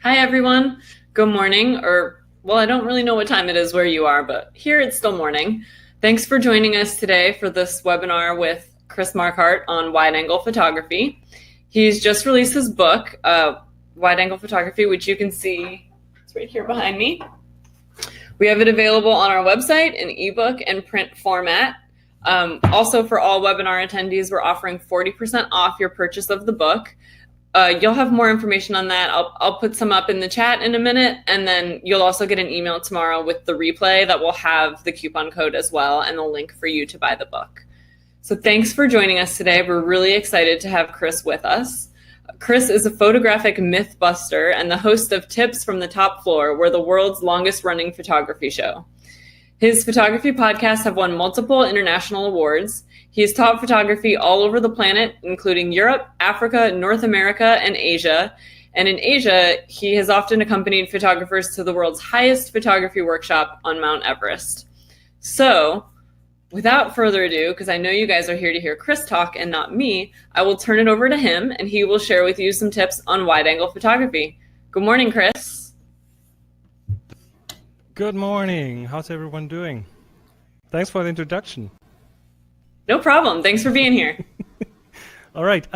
Hi, everyone. Good morning, or, well, I don't really know what time it is where you are, but here it's still morning. Thanks for joining us today for this webinar with Chris Marquardt on wide angle photography. He's just released his book, Wide Angle Photography, which you can see, it's right here behind me. We have it available on our website in ebook and print format. Also, for all webinar attendees, we're offering 40% off your purchase of the book. You'll have more information on that. I'll put some up in the chat in a minute, and then you'll also get an email tomorrow with the replay that will have the coupon code as well and the link for you to buy the book. So thanks for joining us today. We're really excited to have Chris with us. Chris is a photographic myth buster and the host of Tips from the Top Floor. We're the world's longest running photography show. His photography podcasts have won multiple international awards. He has taught photography all over the planet, including Europe, Africa, North America, and Asia. And in Asia, he has often accompanied photographers to the world's highest photography workshop on Mount Everest. So, without further ado, because I know you guys are here to hear Chris talk and not me, I will turn it over to him, and he will share with you some tips on wide-angle photography. Good morning, Chris. Good morning. How's everyone doing? Thanks for the introduction. No problem. Thanks for being here. All right.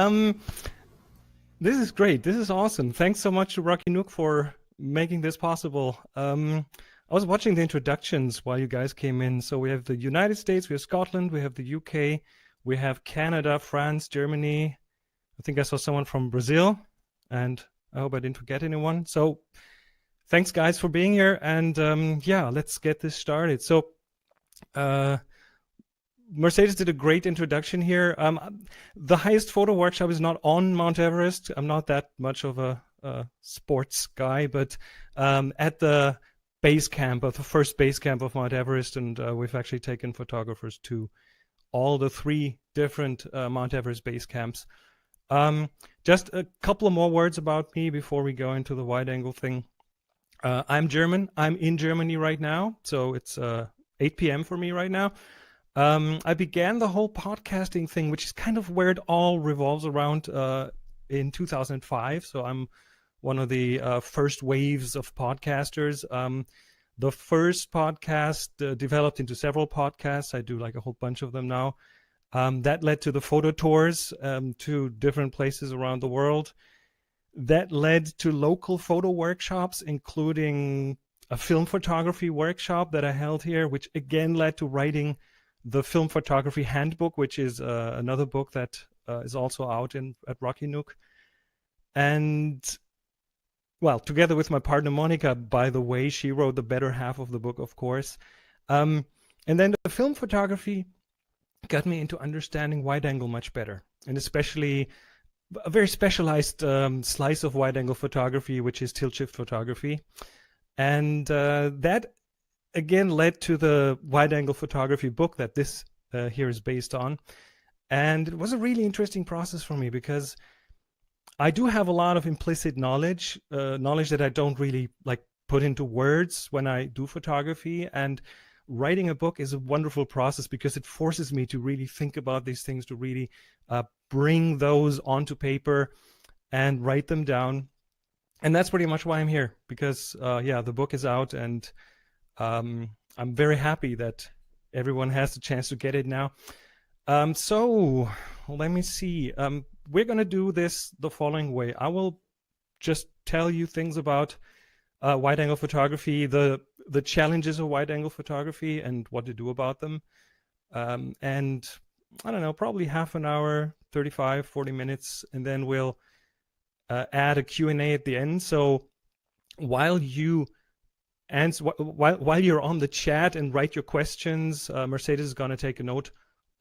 This is great. This is awesome. Thanks so much to Rocky Nook for making this possible. I was watching the introductions while you guys came in. So we have the United States, we have Scotland, we have the UK, we have Canada, France, Germany. I think I saw someone from Brazil, and I hope I didn't forget anyone. So thanks, guys, for being here. And yeah, let's get this started. So Mercedes did a great introduction here. The highest photo workshop is not on Mount Everest. I'm not that much of a sports guy, but at the base camp, of the first base camp of Mount Everest, and we've actually taken photographers to all the 3 different Mount Everest base camps. Just a couple of more words about me before we go into the wide angle thing. I'm German. I'm in Germany right now, so it's 8 p.m. for me right now. I began the whole podcasting thing, which is kind of where it all revolves around, in 2005. So I'm one of the first waves of podcasters. The first podcast developed into several podcasts. I do like a whole bunch of them now. That led to the photo tours to different places around the world. That led to local photo workshops, including a film photography workshop that I held here, which again led to writing the Film Photography Handbook, which is another book that is also out at Rocky Nook. And, well, together with my partner Monica, by the way, she wrote the better half of the book, of course. And then the film photography got me into understanding wide angle much better, and especially a very specialized slice of wide-angle photography, which is tilt-shift photography. And that, again, led to the wide-angle photography book that this here is based on. And it was a really interesting process for me because I do have a lot of implicit knowledge, knowledge that I don't really put into words when I do photography. And writing a book is a wonderful process because it forces me to really think about these things, to really bring those onto paper and write them down. And that's pretty much why I'm here, because yeah, the book is out, and I'm very happy that everyone has the chance to get it now. So let me see. We're going to do this the following way. I will just tell you things about wide angle photography, the challenges of wide angle photography and what to do about them. And I don't know, probably half an hour, 35, 40 minutes, and then we'll add a Q&A at the end. So while you answer, while you're on the chat and write your questions, Mercedes is going to take a note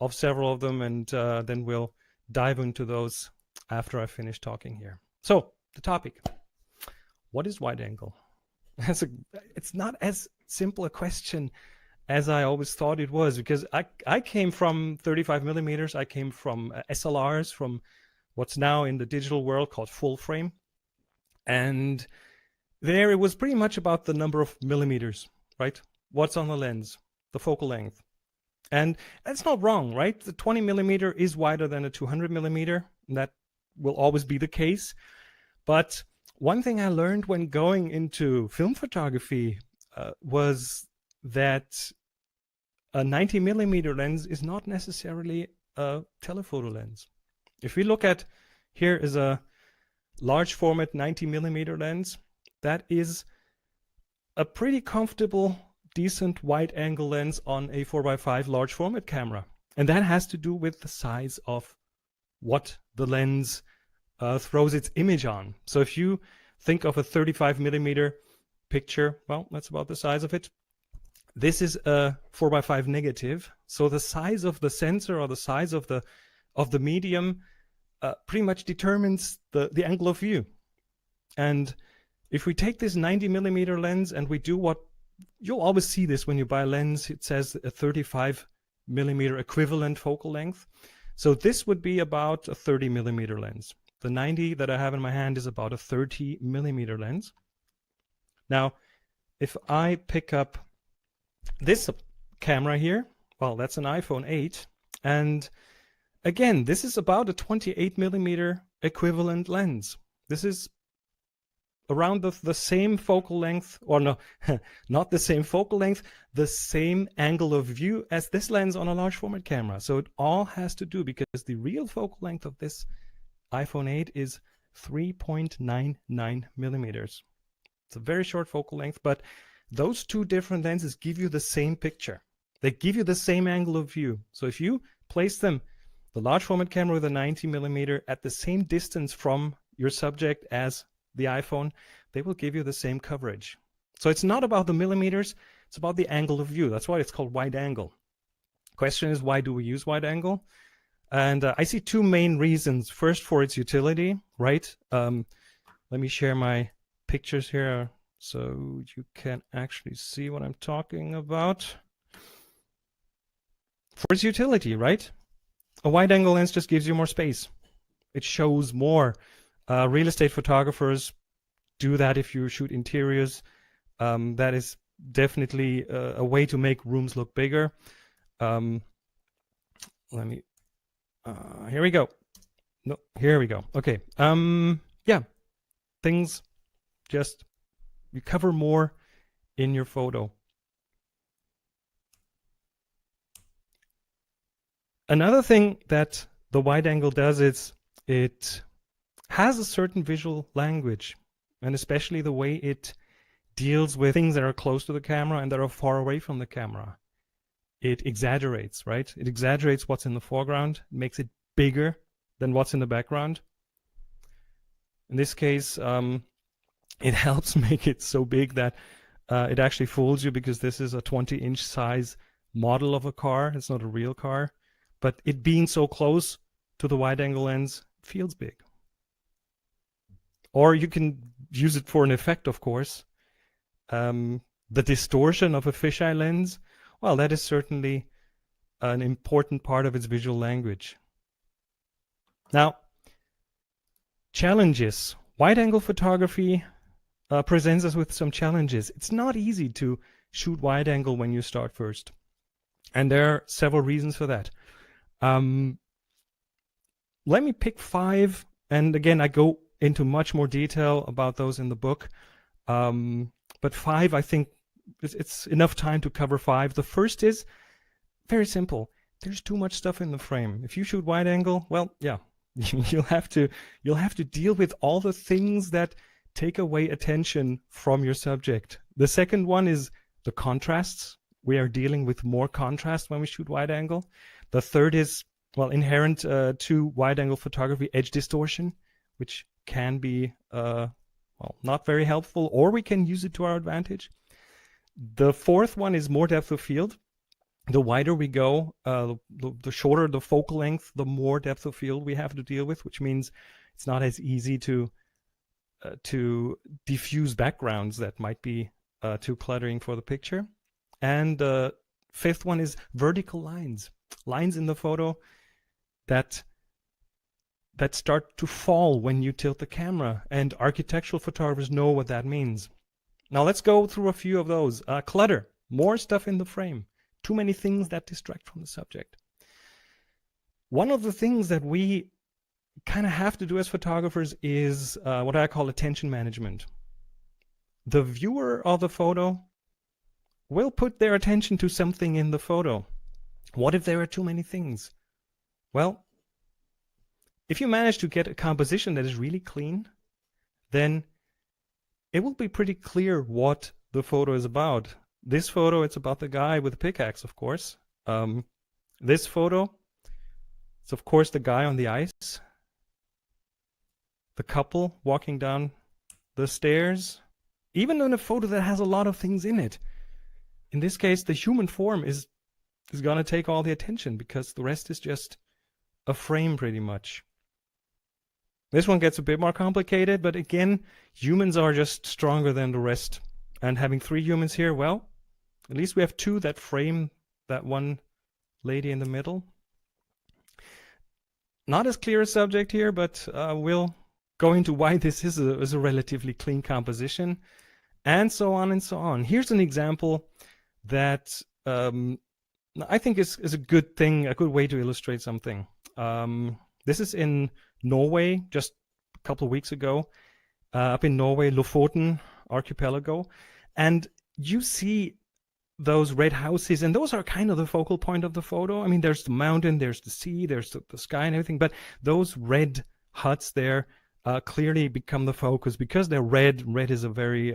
of several of them, and then we'll dive into those after I finish talking here. So the topic: what is wide angle? It's not as simple a question as I always thought it was, because I came from 35 millimeters. I came from SLRs, from what's now in the digital world called full frame. And there it was pretty much about the number of millimeters, right? What's on the lens, the focal length. And that's not wrong, right? The 20 millimeter is wider than a 200 millimeter, and that will always be the case. But one thing I learned when going into film photography was that a 90 millimeter lens is not necessarily a telephoto lens. If we look at, here is a large format 90 millimeter lens, that is a pretty comfortable, decent wide angle lens on a 4x5 large format camera. And that has to do with the size of what the lens throws its image on. So if you think of a 35 millimeter picture, well, that's about the size of it. This is a 4x5 negative. So the size of the sensor or the size of the medium pretty much determines the angle of view. And if we take this 90 millimeter lens and we do what you'll always see this when you buy a lens, it says a 35 millimeter equivalent focal length. So this would be about a 30 millimeter lens. The 90 that I have in my hand is about a 30 millimeter lens. Now, if I pick up this camera here, well, that's an iPhone 8. And again, this is about a 28 millimeter equivalent lens. This is around the same focal length, or no, not the same focal length, the same angle of view as this lens on a large format camera. So it all has to do, because the real focal length of this iPhone 8 is 3.99 millimeters. It's a very short focal length, but those two different lenses give you the same picture. They give you the same angle of view. So if you place them, the large format camera with a 90 millimeter at the same distance from your subject as the iPhone, they will give you the same coverage. So it's not about the millimeters, it's about the angle of view. That's why it's called wide angle. Question is, why do we use wide angle? And I see two main reasons. First, for its utility, right? Let me share my pictures here so you can actually see what I'm talking about. For its utility, right? A wide angle lens just gives you more space. It shows more. Real estate photographers do that if you shoot interiors. That is definitely a way to make rooms look bigger. Let me, here we go. No, here we go. Okay. Yeah, things just, you cover more in your photo. Another thing that the wide angle does is it has a certain visual language, and especially the way it deals with things that are close to the camera and that are far away from the camera. It exaggerates, right? It exaggerates what's in the foreground, makes it bigger than what's in the background. In this case, it helps make it so big that it actually fools you, because this is a 20-inch size model of a car. It's not a real car, but it being so close to the wide angle lens feels big. Or you can use it for an effect, of course. The distortion of a fisheye lens, well, that is certainly an important part of its visual language. Now, challenges. Wide-angle photography presents us with some challenges. It's not easy to shoot wide-angle when you start first. And there are several reasons for that. Let me pick 5, and again, I go into much more detail about those in the book. But 5, I think it's enough time to cover 5. The first is very simple. There's too much stuff in the frame. If you shoot wide angle, well, yeah, you'll have to deal with all the things that take away attention from your subject. The second one is the contrasts. We are dealing with more contrast when we shoot wide angle. The third is, well, inherent to wide angle photography, edge distortion, which can be well, not very helpful, or we can use it to our advantage. The fourth one is more depth of field. The wider we go, the shorter the focal length, the more depth of field we have to deal with, which means it's not as easy to diffuse backgrounds that might be too cluttering for the picture. And the fifth one is vertical lines in the photo that start to fall when you tilt the camera, and architectural photographers know what that means. Now let's go through a few of those. Clutter, more stuff in the frame, too many things that distract from the subject. One of the things that we kind of have to do as photographers is what I call attention management. The viewer of the photo will put their attention to something in the photo. What if there are too many things? Well, if you manage to get a composition that is really clean, then it will be pretty clear what the photo is about. This photo, it's about the guy with the pickaxe, of course. This photo, it's of course the guy on the ice, the couple walking down the stairs, even in a photo that has a lot of things in it. In this case, the human form is going to take all the attention because the rest is just a frame pretty much. This one gets a bit more complicated, but again, humans are just stronger than the rest. And having 3 humans here, well, at least we have 2 that frame that one lady in the middle. Not as clear a subject here, but we'll go into why this is a relatively clean composition, and so on and so on. Here's an example that I think is a good thing, a good way to illustrate something. This is in Norway, just a couple of weeks ago, up in Norway, Lofoten archipelago, and you see those red houses, and those are kind of the focal point of the photo. I mean, there's the mountain, there's the sea, there's the sky and everything, but those red huts there clearly become the focus because they're red. Red is a very,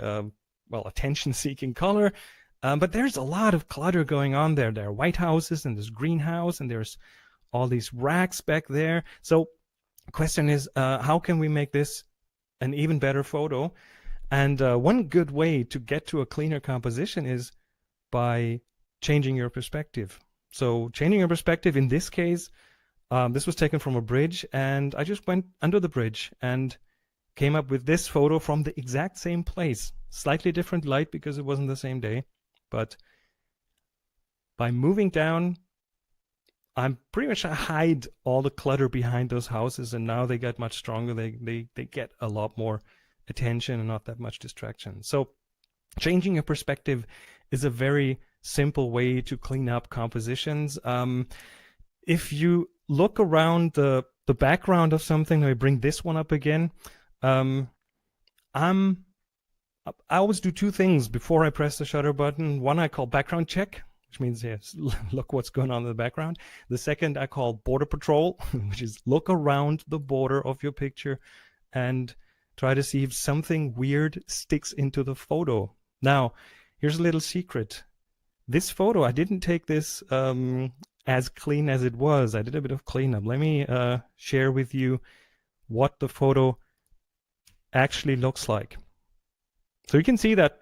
attention-seeking color, but there's a lot of clutter going on there. There are white houses, and there's greenhouse, and there's all these racks back there. So the question is, how can we make this an even better photo? And one good way to get to a cleaner composition is by changing your perspective. So changing your perspective in this case, this was taken from a bridge, and I just went under the bridge and came up with this photo from the exact same place. Slightly different light because it wasn't the same day, but by moving down, I'm pretty much hide all the clutter behind those houses, and now they get much stronger. They get a lot more attention and not that much distraction. So changing your perspective is a very simple way to clean up compositions. If you look around the background of something, I bring this one up again. I always do 2 things before I press the shutter button. One I call background check, which means, yes, look what's going on in the background. The second I call border patrol, which is look around the border of your picture and try to see if something weird sticks into the photo. Now, here's a little secret. This photo, I didn't take this as clean as it was. I did a bit of cleanup. Let me share with you what the photo actually looks like. So you can see that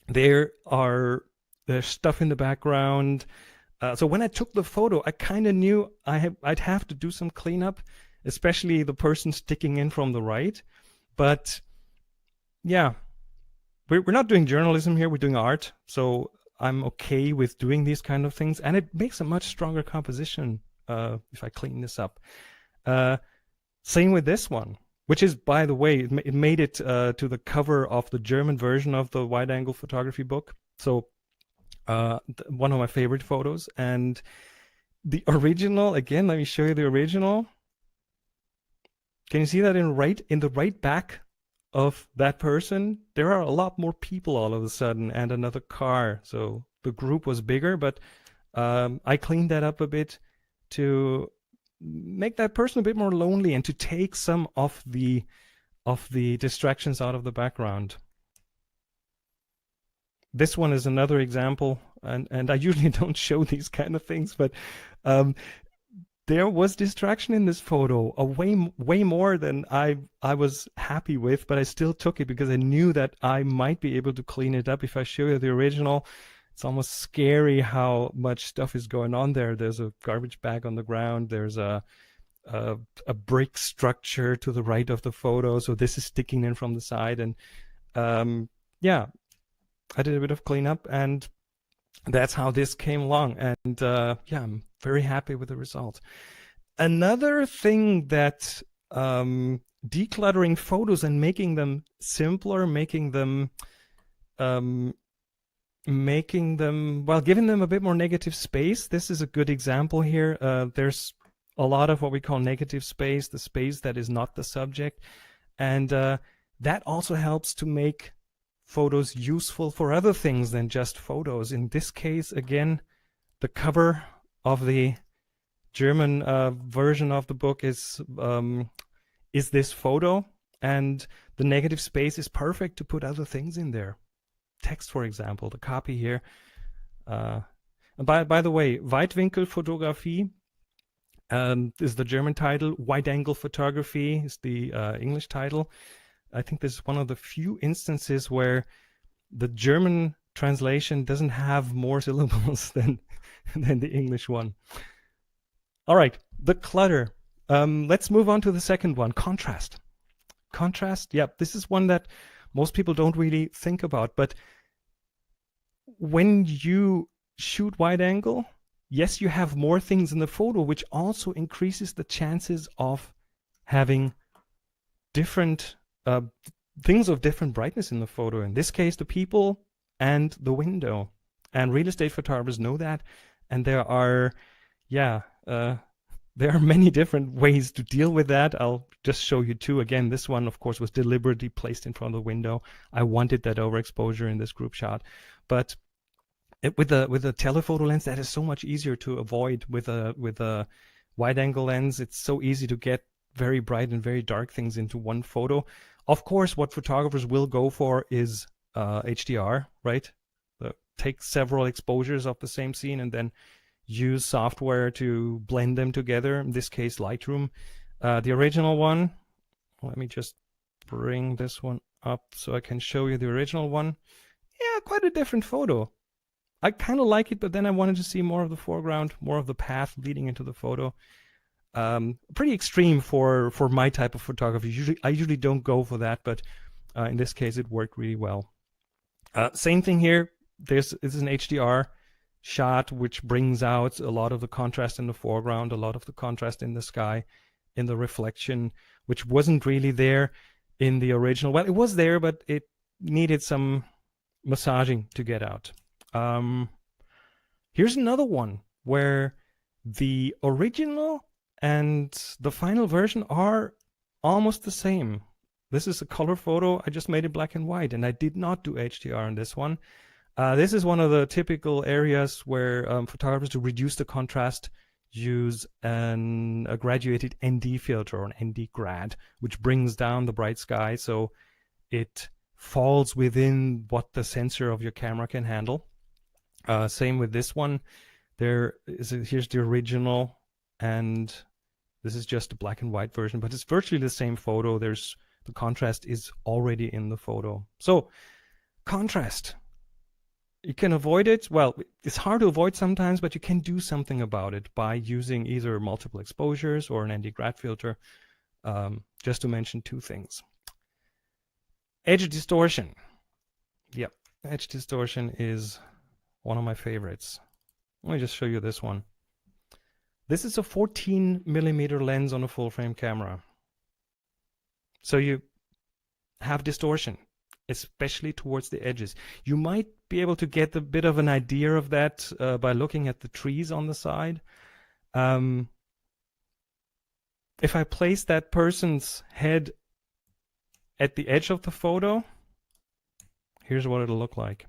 there's stuff in the background. So when I took the photo, I kind of knew I'd have to do some cleanup, especially the person sticking in from the right. But yeah, we're not doing journalism here, we're doing art. So I'm okay with doing these kind of things, and it makes a much stronger composition if I clean this up. Same with this one, which is, by the way, it made it to the cover of the German version of the wide-angle photography book. So one of my favorite photos. And the original, again, let me show you the original. Can you see that in the right back of that person, there are a lot more people all of a sudden, and another car. So the group was bigger, but I cleaned that up a bit to make that person a bit more lonely and to take some of the distractions out of the background. This one is another example, and I usually don't show these kind of things, but there was distraction in this photo, way more than I was happy with, but I still took it because I knew that I might be able to clean it up. If I show you the original, it's almost scary how much stuff is going on there. There's a garbage bag on the ground. There's a brick structure to the right of the photo. So this is sticking in from the side. And yeah, I did a bit of cleanup, and that's how this came along. And yeah, I'm very happy with the result. Another thing that decluttering photos and making them simpler, making them giving them a bit more negative space. This is a good example here. There's a lot of what we call negative space, the space that is not the subject. And that also helps to make photos useful for other things than just photos. In this case, again, the cover of the German version of the book is this photo, and the negative space is perfect to put other things in there. Text, for example, the copy here. By the way, Weitwinkel Fotografie is the German title. Wide-angle photography is the English title. I think this is one of the few instances where the German translation doesn't have more syllables than the English one. All right, the clutter. Let's move on to the second one, contrast. Contrast, yeah, this is one that most people don't really think about, but when you shoot wide angle, yes, you have more things in the photo, which also increases the chances of having different things of different brightness in the photo. In this case, the people and the window. And real estate photographers know that. And there are, there are many different ways to deal with that. I'll just show you two. Again, this one, of course, was deliberately placed in front of the window. I wanted that overexposure in this group shot. But with a telephoto lens, that is so much easier to avoid. With a wide-angle lens, it's so easy to get very bright and very dark things into one photo. Of course, what photographers will go for is HDR, right? Take several exposures of the same scene and then use software to blend them together. In this case, Lightroom. The original one, let me just bring this one up so I can show you the original one. Yeah, quite a different photo. I kind of like it, but then I wanted to see more of the foreground, more of the path leading into the photo. Pretty extreme for my type of photography. I usually don't go for that, but in this case, it worked really well. Same thing here. This is an HDR shot, which brings out a lot of the contrast in the foreground, a lot of the contrast in the sky, in the reflection, which wasn't really there in the original. Well, it was there, but it needed some massaging to get out. Here's another one where the original and the final version are almost the same. This is a color photo. I just made it black and white, and I did not do HDR in this one. This is one of the typical areas where photographers, to reduce the contrast, use a graduated ND filter, or an ND grad, which brings down the bright sky so it falls within what the sensor of your camera can handle. Same with this one. Here's the original, and this is just a black and white version, but it's virtually the same photo. The contrast is already in the photo. So, contrast. You can avoid it. Well, it's hard to avoid sometimes, but you can do something about it by using either multiple exposures or an ND grad filter, just to mention two things. Edge distortion. Yep, edge distortion is one of my favorites. Let me just show you this one. This is a 14mm lens on a full frame camera. So you have distortion, especially towards the edges. You might be able to get a bit of an idea of that by looking at the trees on the side. If I place that person's head at the edge of the photo, here's what it'll look like.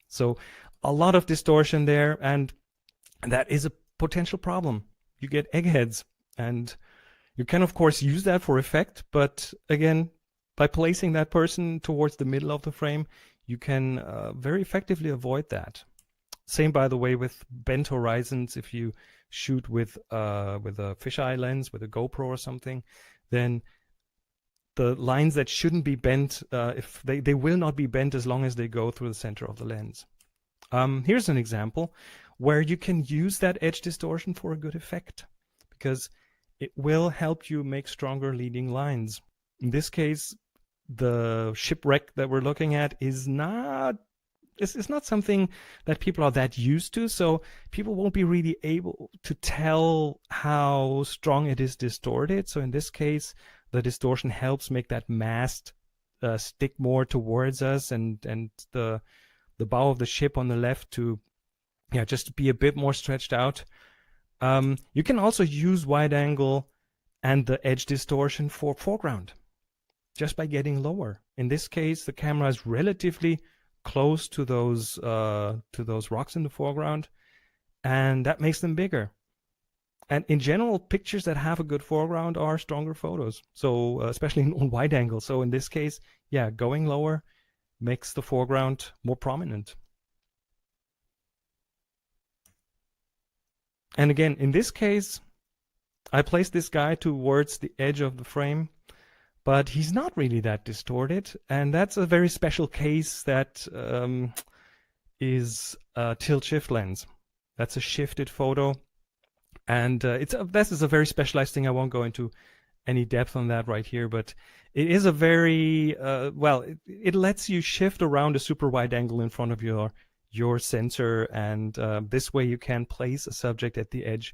So a lot of distortion there, and that is a potential problem. You get eggheads, and you can of course use that for effect, but again, by placing that person towards the middle of the frame, you can very effectively avoid that. Same, by the way, with bent horizons. If you shoot with a fisheye lens, with a GoPro or something, then the lines that shouldn't be bent, if they will not be bent as long as they go through the center of the lens. Here's an example where you can use that edge distortion for a good effect, because it will help you make stronger leading lines. In this case, the shipwreck that we're looking at is not something that people are that used to, so people won't be really able to tell how strong it is distorted. So in this case, the distortion helps make that mast stick more towards us, and the bow of the ship on the left to just be a bit more stretched out. You can also use wide angle and the edge distortion for foreground just by getting lower. In this case, the camera is relatively close to those rocks in the foreground, and that makes them bigger. And in general, pictures that have a good foreground are stronger photos. So especially on wide angle. So in this case, yeah, going lower makes the foreground more prominent. And again, in this case, I placed this guy towards the edge of the frame, but he's not really that distorted. And that's a very special case that is a tilt shift lens. That's a shifted photo. And this is a very specialized thing. I won't go into any depth on that right here, but it is a very, it lets you shift around a super wide angle in front of your sensor, and this way you can place a subject at the edge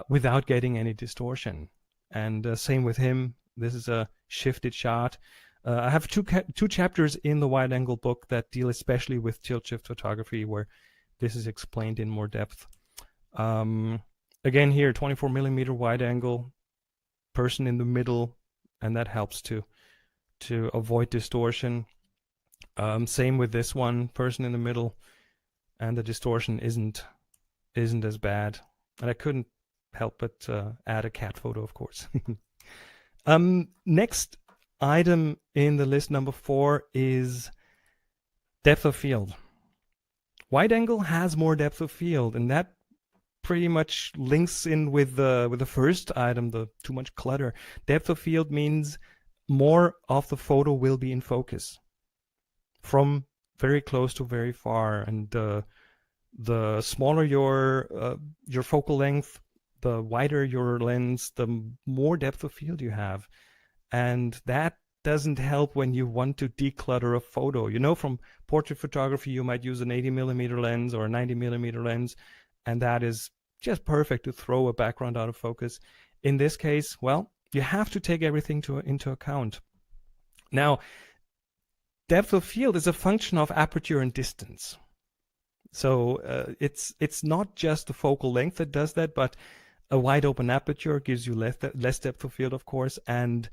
without getting any distortion. And same with him. This is a shifted shot. I have two chapters in the wide angle book that deal especially with tilt shift photography, where this is explained in more depth. Again here, 24 millimeter wide angle, person in the middle, and that helps to avoid distortion. Same with this one, person in the middle, and the distortion isn't as bad. And I couldn't help but add a cat photo, of course. Next item in the list, number 4, is depth of field. Wide angle has more depth of field, and that pretty much links in with the first item, the too much clutter. Depth of field means more of the photo will be in focus, from very close to very far, and the smaller your focal length, the wider your lens, the more depth of field you have, and that doesn't help when you want to declutter a photo. You know, from portrait photography, you might use an 80 millimeter lens or a 90 millimeter lens, and that is just perfect to throw a background out of focus. In this case, well, you have to take everything into account. Now, depth of field is a function of aperture and distance. So it's not just the focal length that does that, but a wide open aperture gives you less depth of field, of course, and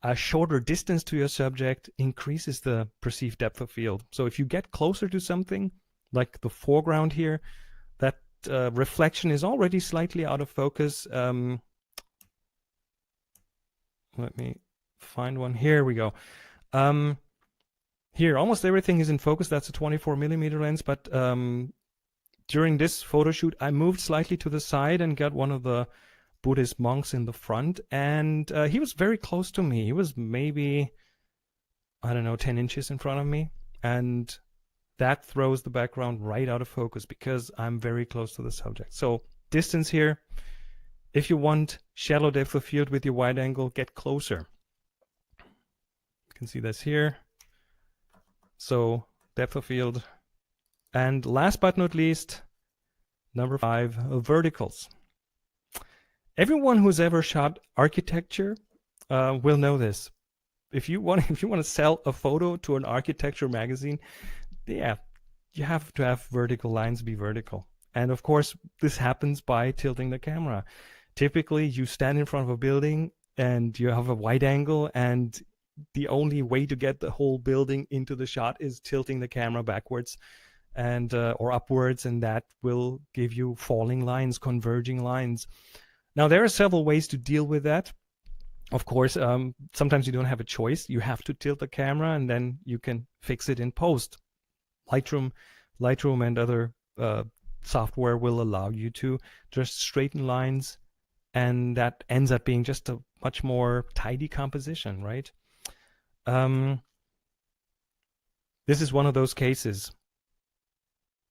a shorter distance to your subject increases the perceived depth of field. So if you get closer to something, like the foreground here, that reflection is already slightly out of focus. Let me find one. Here we go. Here, almost everything is in focus. That's a 24 millimeter lens, but during this photo shoot, I moved slightly to the side and got one of the Buddhist monks in the front, and he was very close to me. He was maybe, I don't know, 10 inches in front of me, and that throws the background right out of focus because I'm very close to the subject. So distance here, if you want shallow depth of field with your wide angle, get closer. You can see this here. So depth of field. And last but not least, number 5, verticals. Everyone who's ever shot architecture will know this. If you want to sell a photo to an architecture magazine, yeah, you have to have vertical lines be vertical. And of course, this happens by tilting the camera. Typically, you stand in front of a building and you have a wide angle, and the only way to get the whole building into the shot is tilting the camera backwards and or upwards, and that will give you falling lines, converging lines. Now, there are several ways to deal with that. Of course, sometimes you don't have a choice. You have to tilt the camera, and then you can fix it in post. Lightroom and other software will allow you to just straighten lines, and that ends up being just a much more tidy composition, right? This is one of those cases.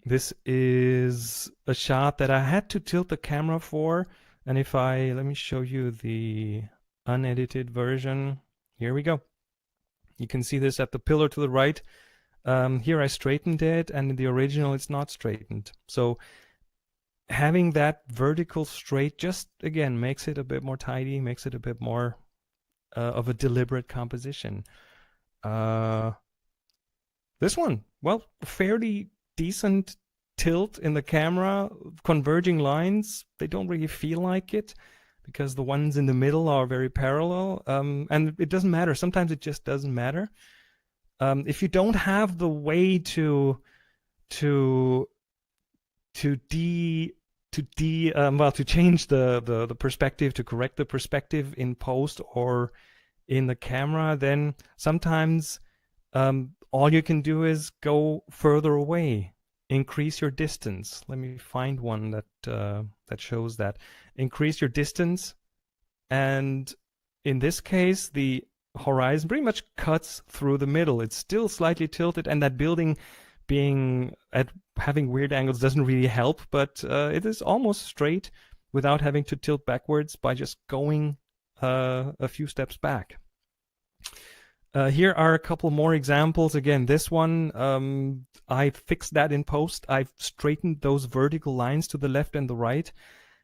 This is a shot that I had to tilt the camera for, and let me show you the unedited version. Here we go. You can see this at the pillar to the right. Here I straightened it, and in the original it's not straightened. So having that vertical straight just, again, makes it a bit more tidy, makes it a bit more of a deliberate composition. This one, well, fairly decent tilt in the camera. Converging lines, they don't really feel like it because the ones in the middle are very parallel. And it doesn't matter. Sometimes it just doesn't matter. If you don't have the way to to de to change the perspective, to correct the perspective in post or in the camera, then sometimes all you can do is go further away, increase your distance. Let me find one that shows that. Increase your distance, and in this case, the horizon pretty much cuts through the middle. It's still slightly tilted, and that building being at having weird angles doesn't really help, but it is almost straight without having to tilt backwards by just going a few steps back. Here are a couple more examples. Again, this one, I fixed that in post. I've straightened those vertical lines to the left and the right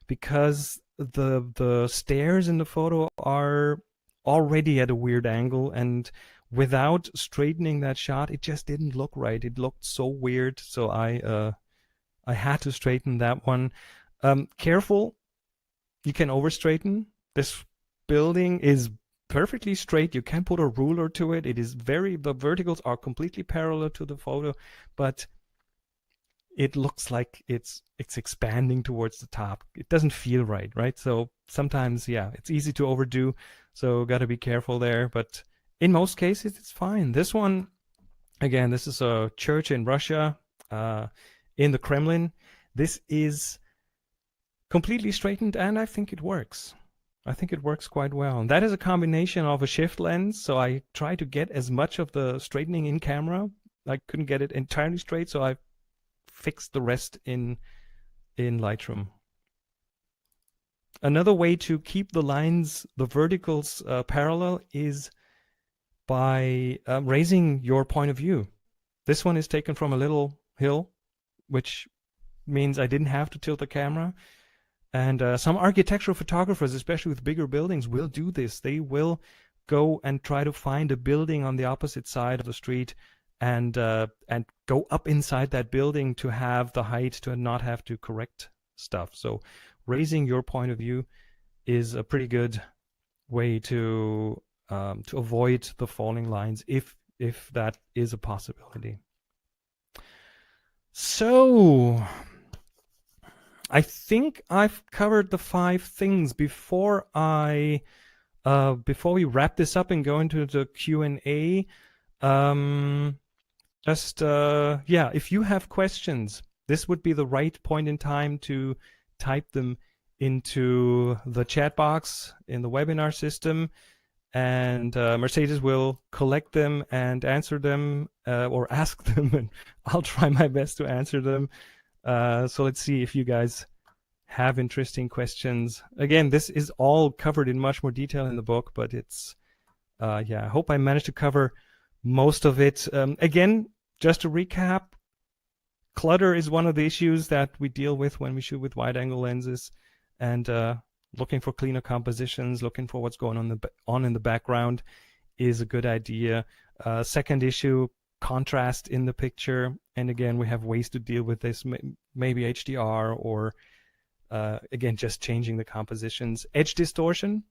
because the stairs in the photo are already at a weird angle, and without straightening that shot, it just didn't look right. It looked so weird, so I had to straighten that one. Careful, you can over-straighten. This building is perfectly straight. You can put a ruler to it. The verticals are completely parallel to the photo, but it looks like it's expanding towards the top. It doesn't feel right? So sometimes, yeah, it's easy to overdo, so got to be careful there. But in most cases, it's fine. This one, again, this is a church in Russia, in the Kremlin. This is completely straightened, and I think it works. I think it works quite well. And that is a combination of a shift lens, so I try to get as much of the straightening in camera. I couldn't get it entirely straight, so I fixed the rest in Lightroom. Another way to keep the lines, the verticals, parallel is by raising your point of view. This one is taken from a little hill, which means I didn't have to tilt the camera. And some architectural photographers, especially with bigger buildings, will do this. They will go and try to find a building on the opposite side of the street and go up inside that building to have the height, to not have to correct stuff. So raising your point of view is a pretty good way to avoid the falling lines, if that is a possibility. So I think I've covered the 5 things. Before we wrap this up and go into the Q&A, if you have questions, this would be the right point in time to type them into the chat box in the webinar system, and Mercedes will collect them and answer them, or ask them, and I'll try my best to answer them. So let's see if you guys have interesting questions. Again, this is all covered in much more detail in the book, but it's, I hope I managed to cover most of it. Again, just to recap, clutter is one of the issues that we deal with when we shoot with wide-angle lenses, and looking for cleaner compositions, looking for what's going on in the background is a good idea. Second issue, contrast in the picture. And again, we have ways to deal with this, maybe HDR, or again, just changing the compositions. Edge distortion,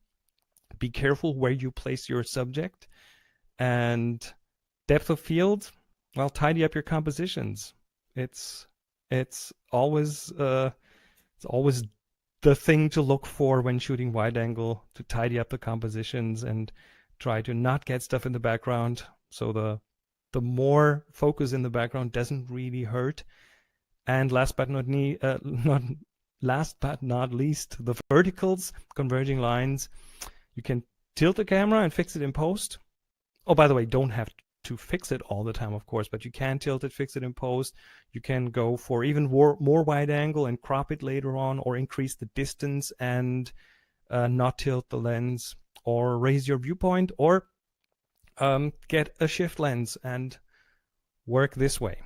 be careful where you place your subject. And depth of field, well, tidy up your compositions. It's always the thing to look for when shooting wide angle, to tidy up the compositions and try to not get stuff in the background. So the more focus in the background doesn't really hurt. And last but not least, the verticals, converging lines. You can tilt the camera and fix it in post. Oh, by the way, don't have to fix it all the time, of course, but you can tilt it, fix it in post. You can go for even more wide angle and crop it later on, or increase the distance and not tilt the lens, or raise your viewpoint, or get a shift lens and work this way.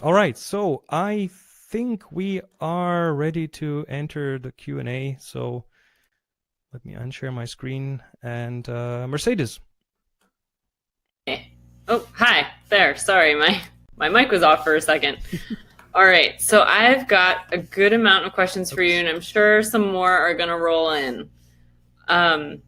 All right, so I think we are ready to enter the Q&A. So let me unshare my screen, and Mercedes. Oh, hi there. Sorry, my mic was off for a second. All right, so I've got a good amount of questions for you, Oops. and I'm sure some more are going to roll in. Um,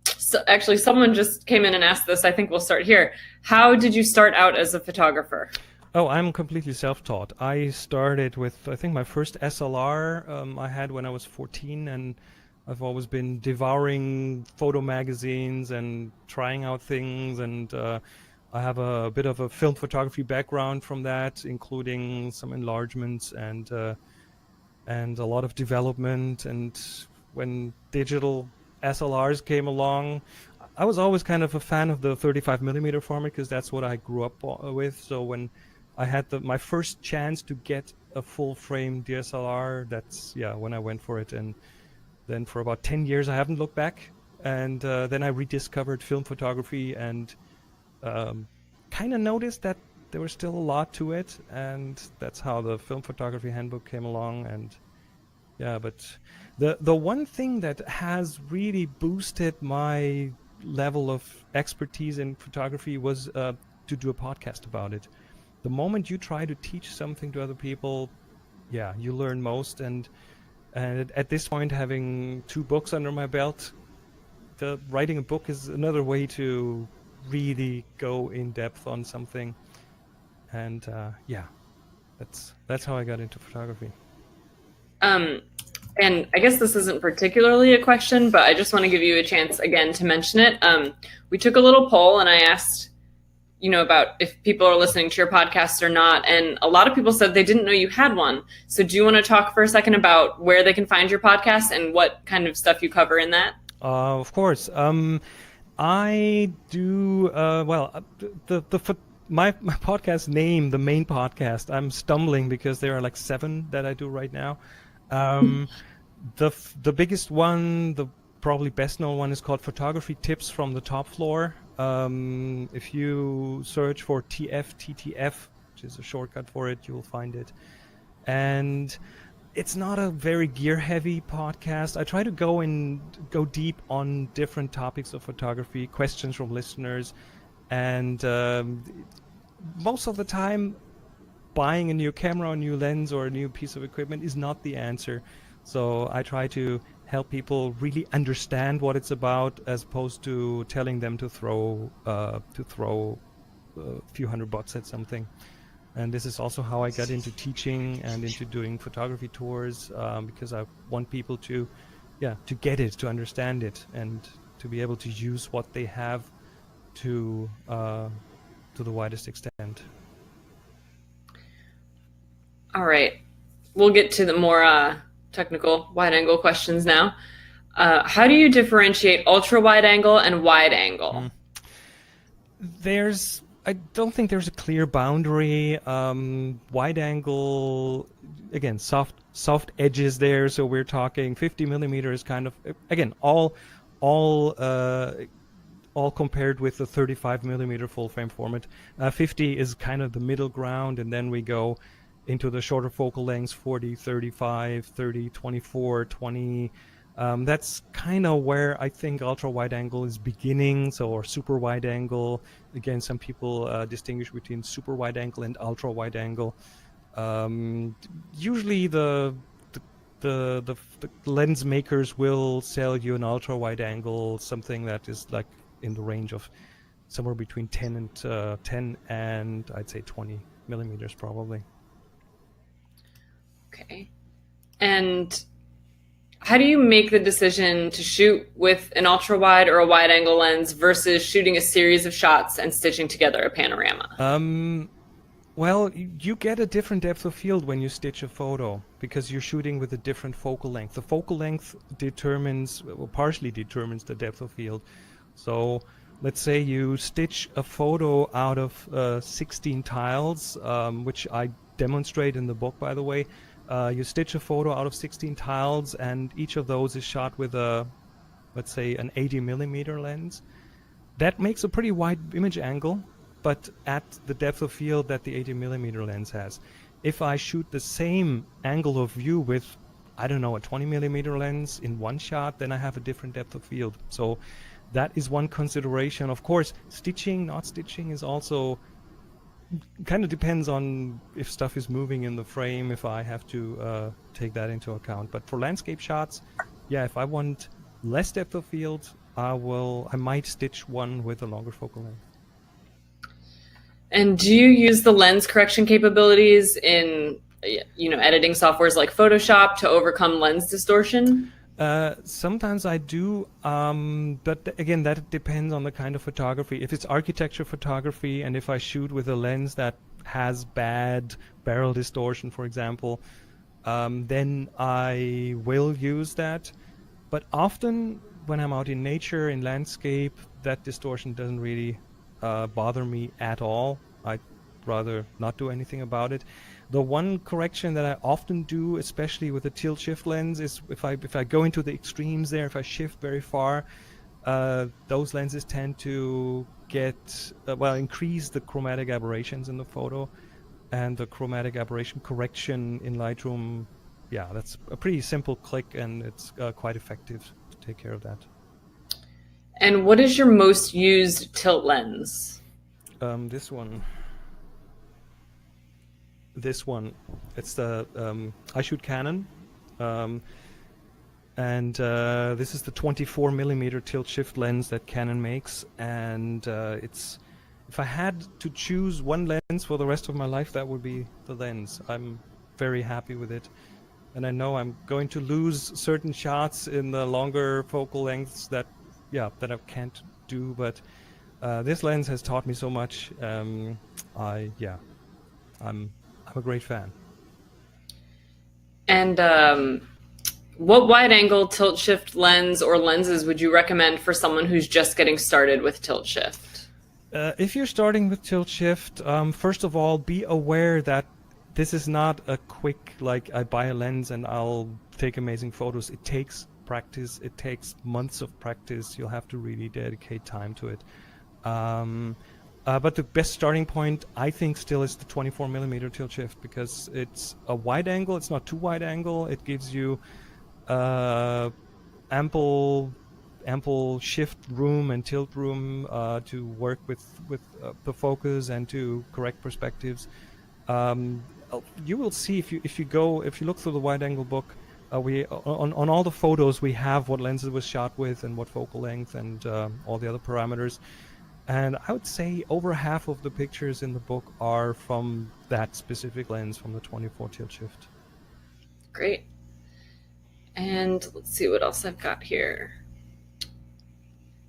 so actually, someone just came in and asked this. I think we'll start here. How did you start out as a photographer? Oh, I'm completely self-taught. I started with, I think, my first SLR I had when I was 14, and I've always been devouring photo magazines and trying out things. And I have a bit of a film photography background from that, including some enlargements and a lot of development. And when digital SLRs came along, I was always kind of a fan of the 35 millimeter format because that's what I grew up with. So when I had my first chance to get a full frame DSLR, that's when I went for it. And then for about 10 years, I haven't looked back. And then I rediscovered film photography and kind of noticed that there was still a lot to it. And that's how the film photography handbook came along. And yeah, but the one thing that has really boosted my level of expertise in photography was to do a podcast about it. The moment you try to teach something to other people, you learn most. And at this point, having 2 books under my belt, the writing a book is another way to really go in depth on something. And that's how I got into photography. Um, and I guess this isn't particularly a question, but I just want to give you a chance again to mention it. We took a little poll and I asked, about if people are listening to your podcast or not. And a lot of people said they didn't know you had one. So do you want to talk for a second about where they can find your podcast and what kind of stuff you cover in that? Of course. I do, my podcast name, the main podcast, I'm stumbling because there are like 7 that I do right now. Um, the biggest one, the probably best known one, is called Photography Tips from the Top Floor. If you search for TFTTF, which is a shortcut for it, you'll find it. And it's not a very gear-heavy podcast. I try to go deep on different topics of photography, questions from listeners, and most of the time, buying a new camera, a new lens, or a new piece of equipment is not the answer. So I try to help people really understand what it's about, as opposed to telling them to throw a few $100 at something. And this is also how I got into teaching and into doing photography tours, because I want people to get it, to understand it, and to be able to use what they have to the widest extent. All right. We'll get to the more technical wide angle questions now. How do you differentiate ultra wide angle and wide angle? I don't think there's a clear boundary. Wide angle, again, soft edges there. So we're talking 50 millimeters, kind of, again, all compared with the 35 millimeter full frame format. 50 is kind of the middle ground, and then we go into the shorter focal lengths, 40, 35, 30, 24, 20. That's kind of where I think ultra wide angle is beginning. So, or super wide angle. Again, some people distinguish between super wide angle and ultra wide angle. Usually the lens makers will sell you an ultra wide angle, something that is like in the range of somewhere between 10 and I'd say 20 millimeters probably. Okay. And how do you make the decision to shoot with an ultra wide or a wide angle lens versus shooting a series of shots and stitching together a panorama? Well, you get a different depth of field when you stitch a photo because you're shooting with a different focal length. The focal length partially determines the depth of field. So let's say you stitch a photo out of 16 tiles, which I demonstrate in the book, by the way. You stitch a photo out of 16 tiles, and each of those is shot with let's say, an 80 millimeter lens. That makes a pretty wide image angle, but at the depth of field that the 80 millimeter lens has. If I shoot the same angle of view with, I don't know, a 20 millimeter lens in one shot, then I have a different depth of field. So that is one consideration. Of course, stitching, not stitching is also kind of depends on if stuff is moving in the frame, if I have to take that into account. But for landscape shots, yeah, if I want less depth of field, I might stitch one with a longer focal length. And do you use the lens correction capabilities in editing softwares like Photoshop to overcome lens distortion? Sometimes I do, but again, that depends on the kind of photography. If it's architecture photography, and if I shoot with a lens that has bad barrel distortion, for example, then I will use that. But often when I'm out in nature, in landscape, that distortion doesn't really bother me at all. I'd rather not do anything about it. The one correction that I often do, especially with a tilt shift lens, is if I go into the extremes there, if I shift very far, those lenses tend to increase the chromatic aberrations in the photo, and the chromatic aberration correction in Lightroom, yeah, that's a pretty simple click, and it's quite effective to take care of that. And what is your most used tilt lens? This one. It's the I shoot Canon, and this is the 24 millimeter tilt shift lens that Canon makes, and it's, if I had to choose one lens for the rest of my life, that would be the lens. I'm very happy with it, and I know I'm going to lose certain shots in the longer focal lengths that I can't do, but this lens has taught me so much. I'm a great fan. And what wide angle tilt shift lens or lenses would you recommend for someone who's just getting started with tilt shift? If you're starting with tilt shift, first of all, be aware that this is not a quick, like, I buy a lens and I'll take amazing photos. It takes practice. It takes months of practice. You'll have to really dedicate time to it. But the best starting point, I think, still is the 24 millimeter tilt shift, because it's a wide angle. It's not too wide angle. It gives you ample shift room and tilt room to work with the focus and to correct perspectives. You will see if you look through the wide angle book. We on all the photos we have what lenses was shot with and what focal length and all the other parameters. And I would say over half of the pictures in the book are from that specific lens, from the 24 tilt shift. Great. And let's see what else I've got here.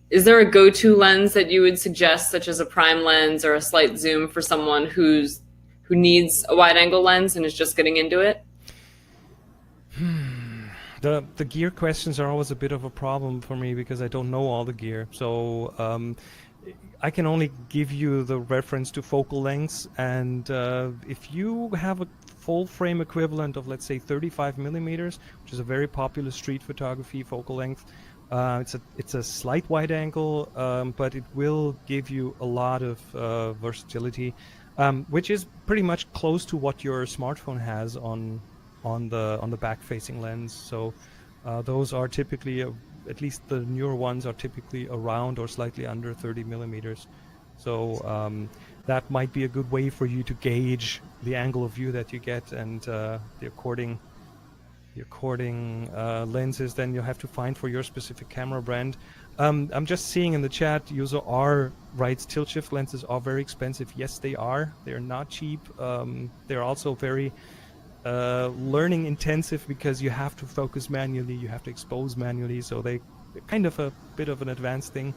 Is there a go-to lens that you would suggest, such as a prime lens or a slight zoom, for someone who needs a wide-angle lens and is just getting into it? The gear questions are always a bit of a problem for me because I don't know all the gear. So I can only give you the reference to focal lengths, and if you have a full frame equivalent of, let's say, 35 millimeters, which is a very popular street photography focal length, it's a slight wide angle, but it will give you a lot of versatility, which is pretty much close to what your smartphone has on the back-facing lens. So those are typically, at least the newer ones, are typically around or slightly under 30 millimeters. So that might be a good way for you to gauge the angle of view that you get, and the according lenses then you'll have to find for your specific camera brand. I'm just seeing in the chat, user R writes tilt shift lenses are very expensive. Yes, they are. They're not cheap. They're also very learning intensive because you have to focus manually, you have to expose manually, so they're kind of a bit of an advanced thing.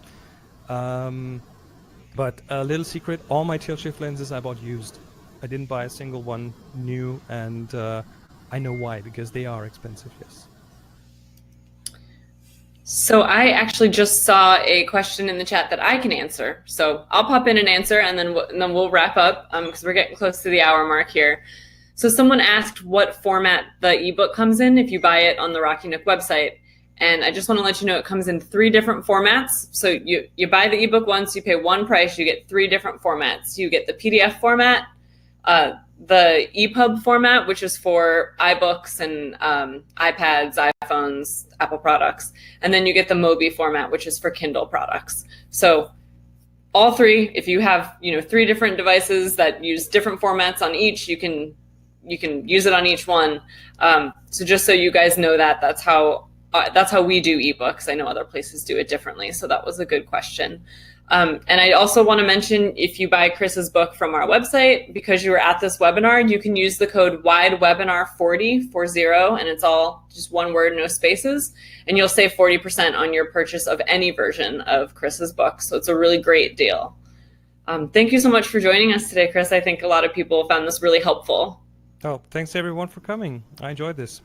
But a little secret, all my tilt shift lenses I bought used. I didn't buy a single one new, and I know why, because they are expensive, yes. So I actually just saw a question in the chat that I can answer. So I'll pop in an answer, and then we'll wrap up because we're getting close to the hour mark here. So someone asked what format the ebook comes in if you buy it on the Rocky Nook website. And I just want to let you know it comes in 3 different formats. So you buy the ebook once, you pay one price, you get 3 different formats. You get the PDF format, the EPUB format, which is for iBooks and iPads, iPhones, Apple products. And then you get the Mobi format, which is for Kindle products. So all three. If you have, three different devices that use different formats on each, you can use it on each one. So just so you guys know that, that's how we do ebooks. I know other places do it differently, so that was a good question. And I also want to mention, if you buy Chris's book from our website, because you were at this webinar, you can use the code WIDEWEBINAR40, and it's all just one word, no spaces, and you'll save 40% on your purchase of any version of Chris's book. So it's a really great deal. Thank you so much for joining us today, Chris. I think a lot of people found this really helpful. Oh, thanks everyone for coming. I enjoyed this.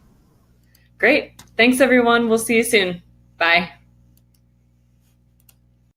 Great. Thanks, everyone. We'll see you soon. Bye.